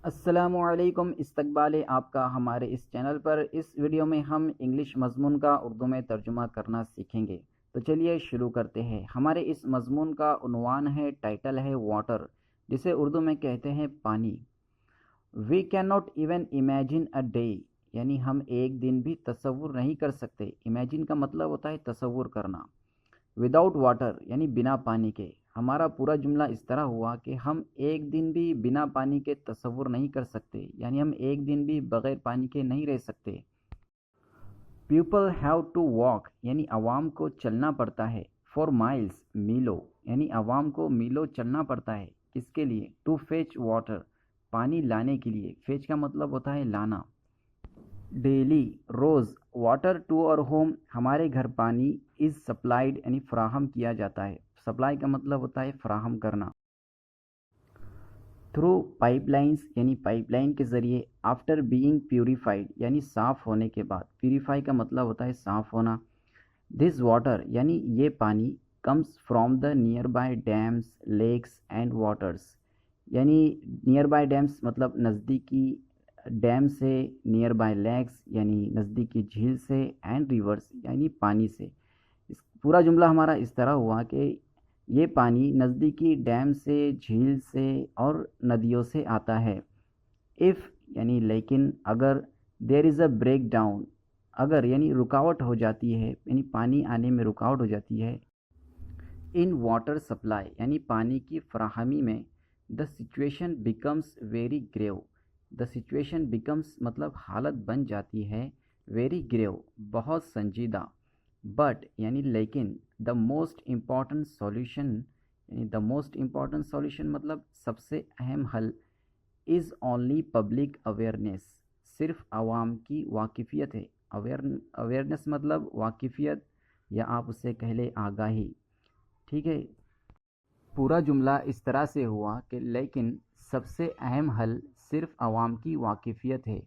السلام علیکم، استقبال ہے آپ کا ہمارے اس چینل پر۔ اس ویڈیو میں ہم انگلش مضمون کا اردو میں ترجمہ کرنا سیکھیں گے۔ تو چلیے شروع کرتے ہیں۔ ہمارے اس مضمون کا عنوان ہے، ٹائٹل ہے واٹر، جسے اردو میں کہتے ہیں پانی۔ We cannot even imagine a day, یعنی ہم ایک دن بھی تصور نہیں کر سکتے۔ امیجن کا مطلب ہوتا ہے تصور کرنا۔ وداؤٹ واٹر یعنی بنا پانی کے۔ ہمارا پورا جملہ اس طرح ہوا کہ ہم ایک دن بھی بنا پانی کے تصور نہیں کر سکتے، یعنی ہم ایک دن بھی بغیر پانی کے نہیں رہ سکتے۔ پیپل ہیو ٹو واک یعنی عوام کو چلنا پڑتا ہے۔ فار مائلس میلوں یعنی عوام کو میلوں چلنا پڑتا ہے۔ کس کے لیے؟ ٹو فیچ واٹر پانی لانے کے لیے۔ فیچ کا مطلب ہوتا ہے لانا۔ ڈیلی روز واٹر ٹو اور ہوم ہمارے گھر پانی از سپلائیڈ یعنی فراہم کیا جاتا ہے۔ سپلائی کا مطلب ہوتا ہے فراہم کرنا۔ تھرو پائپ لائنس یعنی پائپ لائن کے ذریعے۔ آفٹر بینگ پیوریفائڈ یعنی صاف ہونے کے بعد۔ پیوریفائی کا مطلب ہوتا ہے صاف ہونا۔ دس واٹر یعنی یہ پانی comes from the nearby dams lakes and waters, یعنی نیئر بائی ڈیمس مطلب نزدیکی ڈیم سے، نیئر بائی لیکس یعنی نزدیکی جھیل سے، اینڈ ریورس یعنی پانی سے۔ پورا جملہ ہمارا اس طرح ہوا کہ یہ پانی نزدیکی ڈیم سے، جھیل سے اور ندیوں سے آتا ہے۔ اف یعنی لیکن، اگر، دیر از اے بریک ڈاؤن اگر یعنی رکاوٹ ہو جاتی ہے، یعنی پانی آنے میں رکاوٹ ہو جاتی ہے۔ ان واٹر سپلائی یعنی پانی کی فراہمی میں۔ The situation becomes very grave the situation becomes مطلب حالت بن جاتی ہے، ویری گریو بہت سنجیدہ۔ بٹ یعنی لیکن، دا موسٹ امپورٹنٹ سولوشن یعنی دا موسٹ امپورٹنٹ سولوشن مطلب سب سے اہم حل، از اونلی پبلک اویئرنیس صرف عوام کی واقفیت ہے۔ اویئرنیس مطلب واقفیت، یا آپ اسے کہہ لیں آگاہی۔ ٹھیک ہے، پورا جملہ اس طرح سے ہوا کہ لیکن سب سے اہم حل صرف عوام کی واقفیت ہے۔